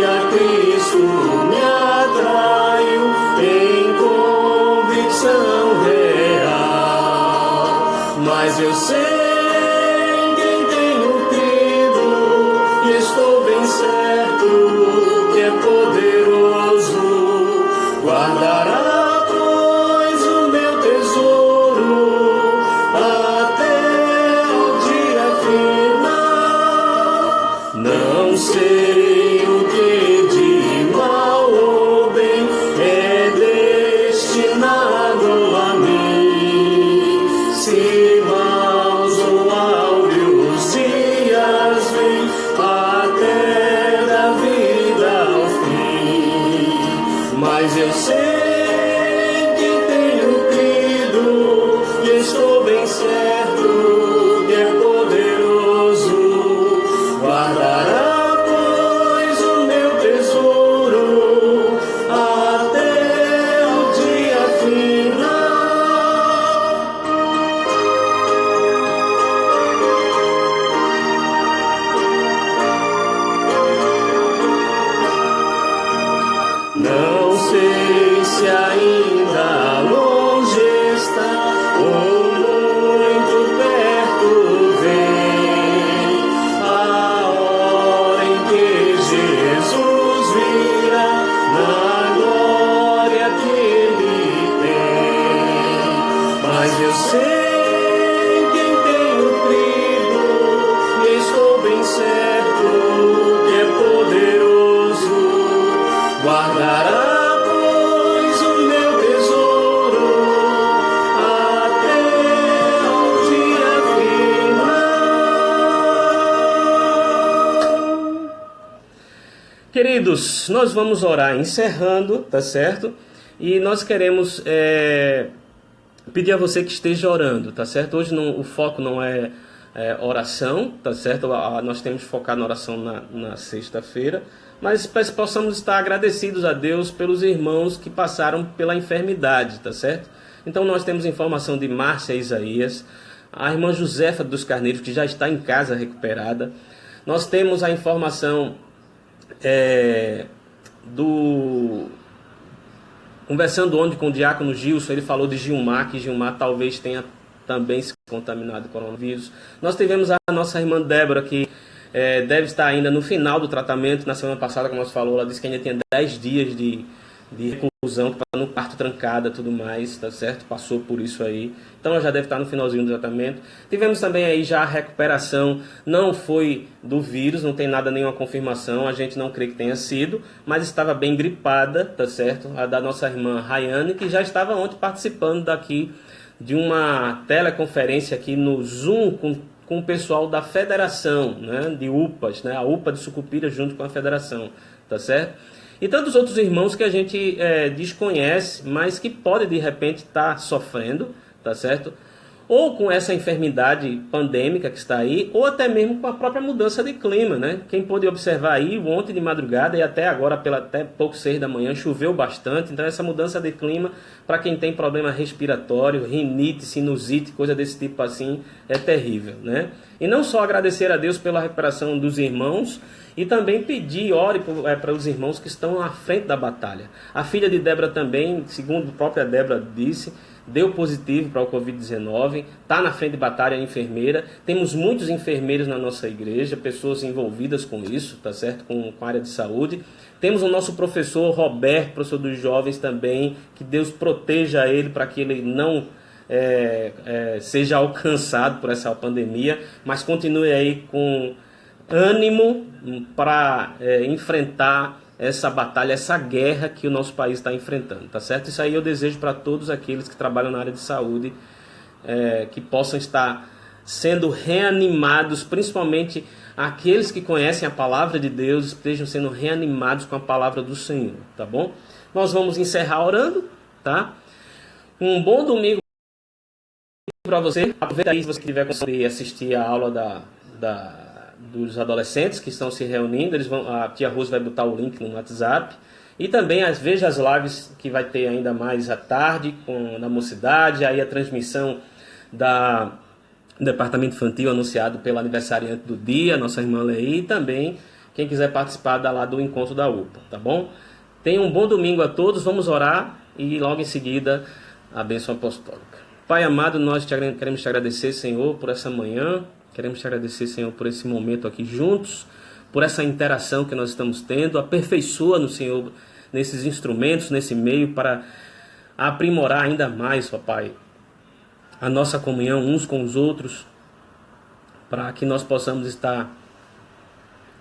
Queridos, nós vamos orar encerrando, tá certo? E nós queremos pedir a você que esteja orando, tá certo? Hoje o foco não é oração, tá certo? Nós temos que focar na oração na sexta-feira, mas possamos estar agradecidos a Deus pelos irmãos que passaram pela enfermidade, tá certo? Então nós temos informação de Márcia Isaías, a irmã Josefa dos Carneiros, que já está em casa recuperada. Nós temos a informação conversando ontem com o diácono Gilson, ele falou de Gilmar, que Gilmar talvez tenha também se contaminado com coronavírus. Nós tivemos a nossa irmã Débora, que deve estar ainda no final do tratamento. Na semana passada, como nós falou, ela disse que ainda tinha 10 dias de reclusão, que estava no quarto trancada, tudo mais, tá certo? Passou por isso aí. Então ela já deve estar no finalzinho do tratamento. Tivemos também aí já a recuperação, não foi do vírus, não tem nada, nenhuma confirmação, a gente não crê que tenha sido, mas estava bem gripada, tá certo? A da nossa irmã Rayane, que já estava ontem participando daqui de uma teleconferência aqui no Zoom com o pessoal da federação, né, de UPAs, né, a UPA de Sucupira junto com a federação, tá certo? E tantos outros irmãos que a gente desconhece, mas que podem de repente estar sofrendo, tá certo? Ou com essa enfermidade pandêmica que está aí, ou até mesmo com a própria mudança de clima, né? Quem pôde observar aí, ontem de madrugada e até agora, até pouco 6 da manhã, choveu bastante. Então essa mudança de clima, para quem tem problema respiratório, rinite, sinusite, coisa desse tipo assim, é terrível, né? E não só agradecer a Deus pela recuperação dos irmãos, e também pedir, ore para os irmãos que estão à frente da batalha. A filha de Débora também, segundo a própria Débora disse, deu positivo para o Covid-19, está na frente de batalha, enfermeira. Temos muitos enfermeiros na nossa igreja, pessoas envolvidas com isso, tá certo? Com a área de saúde. Temos o nosso professor Roberto, professor dos jovens também, que Deus proteja ele para que ele não seja alcançado por essa pandemia, mas continue aí com ânimo para enfrentar essa batalha, essa guerra que o nosso país está enfrentando, tá certo? Isso aí eu desejo para todos aqueles que trabalham na área de saúde, que possam estar sendo reanimados, principalmente aqueles que conhecem a palavra de Deus, estejam sendo reanimados com a palavra do Senhor, tá bom? Nós vamos encerrar orando, tá? Um bom domingo para você. Aproveita aí se você tiver conseguir assistir a aula dos adolescentes que estão se reunindo. A tia Rose vai botar o link no WhatsApp. E também veja as lives que vai ter ainda mais à tarde na mocidade. Aí a transmissão do departamento infantil anunciado pela aniversariante do dia, nossa irmã Lei. E também quem quiser participar lá do encontro da UPA, tá bom? Tenham um bom domingo a todos. Vamos orar e logo em seguida a bênção apostólica. Pai amado, nós queremos te agradecer, Senhor, por essa manhã. Queremos te agradecer, Senhor, por esse momento aqui juntos, por essa interação que nós estamos tendo. Aperfeiçoa-nos, Senhor, nesses instrumentos, nesse meio, para aprimorar ainda mais, ó Pai, a nossa comunhão uns com os outros, para que nós possamos estar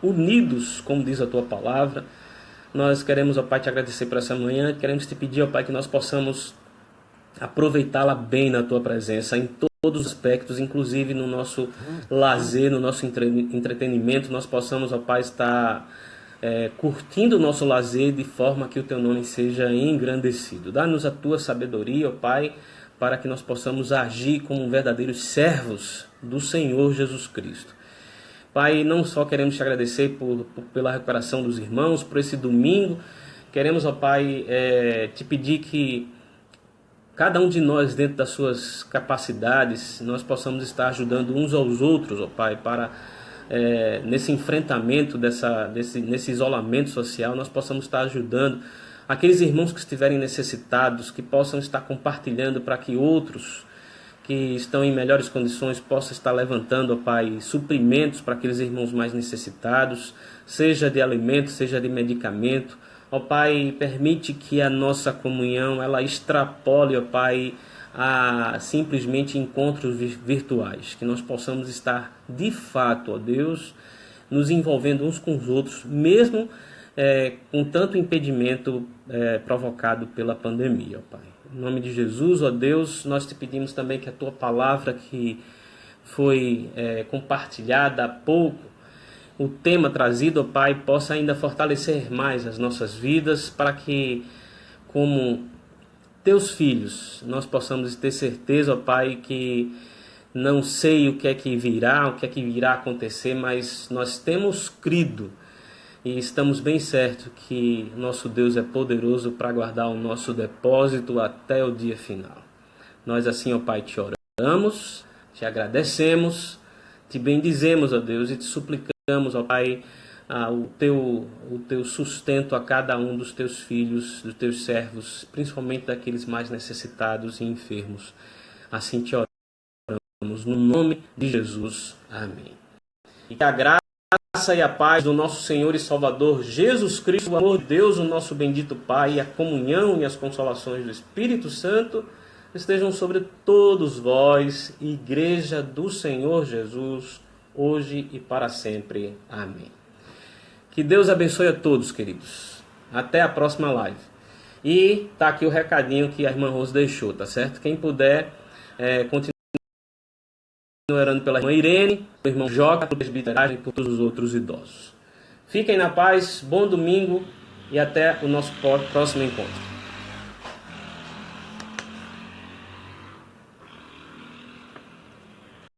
unidos, como diz a Tua palavra. Nós queremos, ó Pai, te agradecer por essa manhã. Queremos te pedir, ó Pai, que nós possamos aproveitá-la bem na Tua presença, em todos os aspectos, inclusive no nosso lazer, no nosso entretenimento, nós possamos, ó Pai, estar curtindo o nosso lazer de forma que o Teu nome seja engrandecido. Dá-nos a Tua sabedoria, ó Pai, para que nós possamos agir como verdadeiros servos do Senhor Jesus Cristo. Pai, não só queremos te agradecer pela recuperação dos irmãos, por esse domingo, queremos, ó Pai, te pedir que cada um de nós, dentro das suas capacidades, nós possamos estar ajudando uns aos outros, ó Pai, para nesse enfrentamento, nesse isolamento social, nós possamos estar ajudando aqueles irmãos que estiverem necessitados, que possam estar compartilhando para que outros que estão em melhores condições possam estar levantando, ó Pai, suprimentos para aqueles irmãos mais necessitados, seja de alimento, seja de medicamento. Ó Pai, permite que a nossa comunhão ela extrapole, ó Pai, a simplesmente encontros virtuais, que nós possamos estar de fato, ó Deus, nos envolvendo uns com os outros, mesmo com tanto impedimento provocado pela pandemia, ó Pai. Em nome de Jesus, ó Deus, nós te pedimos também que a Tua palavra que foi compartilhada há pouco, o tema trazido, ó Pai, possa ainda fortalecer mais as nossas vidas, para que, como teus filhos, nós possamos ter certeza, ó Pai, que não sei o que é que virá acontecer, mas nós temos crido e estamos bem certos que nosso Deus é poderoso para guardar o nosso depósito até o dia final. Nós assim, ó Pai, te oramos, te agradecemos, te bendizemos, ó Deus, e te suplicamos, ó Pai, o teu sustento a cada um dos teus filhos, dos teus servos, principalmente daqueles mais necessitados e enfermos. Assim te oramos, no nome de Jesus. Amém. E que a graça e a paz do nosso Senhor e Salvador Jesus Cristo, o amor de Deus, o nosso bendito Pai, a comunhão e as consolações do Espírito Santo estejam sobre todos vós, Igreja do Senhor Jesus, hoje e para sempre. Amém. Que Deus abençoe a todos, queridos. Até a próxima live. E tá aqui o recadinho que a irmã Rose deixou, tá certo? Quem puder, continue orando pela irmã Irene, o irmão Joca, pelo presbiteragem e por todos os outros idosos. Fiquem na paz, bom domingo e até o nosso próximo encontro.